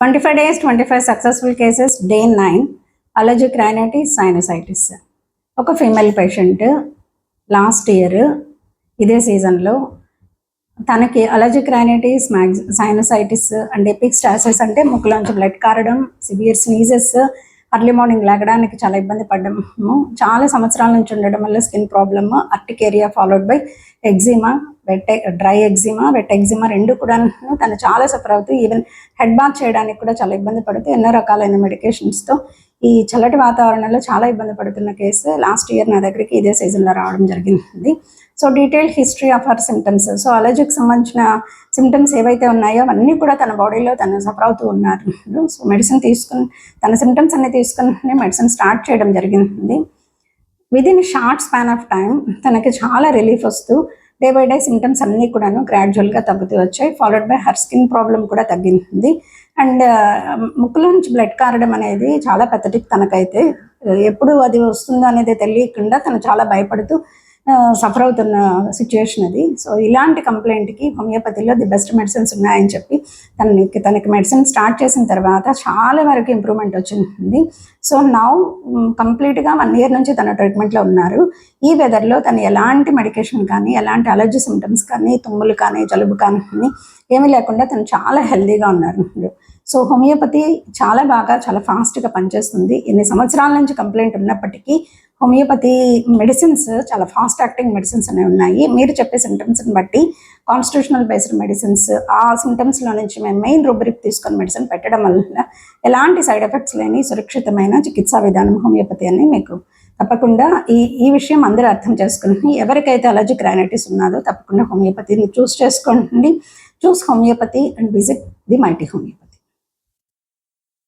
25 days, 25 successful cases, day 9, allergic rhinitis, sinusitis. ఒక female patient last year ఇదే సీజన్లో తనకి allergic rhinitis, sinusitis and epistaxis అంటే ముక్కులోంచి బ్లడ్ కారడం, సివియర్ స్నీజెస్, అర్లీ మార్నింగ్ లేగడానికి చాలా ఇబ్బంది పడ్డాము, చాలా సంవత్సరాల నుంచి ఉండడం వల్ల skin problem, urticaria followed by eczema, dry eczema, wet eczema రెండు కూడా తను చాలా సఫర్ అవుతూ ఈవెన్ హెడ్ బాత్ చేయడానికి కూడా చాలా ఇబ్బంది పడుతూ ఎన్నో రకాలైన మెడికేషన్స్తో ఈ చల్లటి వాతావరణంలో చాలా ఇబ్బంది పడుతున్న కేసు లాస్ట్ ఇయర్ నా దగ్గరికి ఇదే సీజన్లో రావడం జరిగింది. So detailed history of our symptoms, so అలర్జీకి సంబంధించిన సిమ్టమ్స్ ఏవైతే ఉన్నాయో అవన్నీ కూడా తన బాడీలో తను సఫర్ అవుతూ ఉన్నారు. సో మెడిసిన్ తీసుకుని తన సిమ్టమ్స్ అన్ని తీసుకుని మెడిసిన్ స్టార్ట్ చేయడం జరిగింది. Within short span of time తనకి చాలా రిలీఫ్ వస్తూ డే బై డే సిమ్టమ్స్ అన్నీ కూడాను గ్రాడ్యువల్గా తగ్గుతూ వచ్చాయి. Followed by her skin problem కూడా తగ్గింది. అండ్ ముక్కులో నుంచి బ్లడ్ కారడం అనేది చాలా పెథటిక్. తనకైతే ఎప్పుడు అది వస్తుందో అనేది తెలియకుండా తను చాలా భయపడుతూ సఫర్ అవుతున్న సిచ్యుయేషన్ అది. సో ఇలాంటి కంప్లైంట్కి హోమియోపతిలో ది బెస్ట్ మెడిసిన్స్ ఉన్నాయని చెప్పి తనకి మెడిసిన్ స్టార్ట్ చేసిన తర్వాత చాలా వరకు ఇంప్రూవ్మెంట్ వచ్చింది. సో నౌ కంప్లీట్గా 1 year నుంచి తన ట్రీట్మెంట్లో ఉన్నారు. ఈ వెదర్లో తను ఎలాంటి మెడికేషన్ కానీ, ఎలాంటి అలర్జీ సిమ్టమ్స్ కానీ, తుమ్ములు కానీ, జలుబు కానీ ఏమీ లేకుండా తను చాలా హెల్దీగా ఉన్నారు. సో హోమియోపతి చాలా బాగా, చాలా ఫాస్ట్గా పనిచేస్తుంది. ఎన్ని సంవత్సరాల నుంచి కంప్లైంట్ ఉన్నప్పటికీ హోమియోపతి మెడిసిన్స్ చాలా ఫాస్ట్ యాక్టింగ్ మెడిసిన్స్ అనేవి ఉన్నాయి. మీరు చెప్పే సిమ్టమ్స్ని బట్టి కాన్స్టిట్యూషనల్ బేస్డ్ మెడిసిన్స్, ఆ సిమ్టమ్స్లో నుంచి మేము మెయిన్ రూబ్రిక్ తీసుకొని మెడిసిన్ పెట్టడం వల్ల ఎలాంటి సైడ్ ఎఫెక్ట్స్ లేని సురక్షితమైన చికిత్సా విధానం హోమియోపతి అని మీకు తప్పకుండా ఈ విషయం అందరూ అర్థం చేసుకుని ఎవరికైతే అలర్జిక్ రైనైటిస్ ఉన్నదో తప్పకుండా హోమియోపతిని చూస్ చేసుకోండి. Choose homeopathy and visit the mighty homeopathy.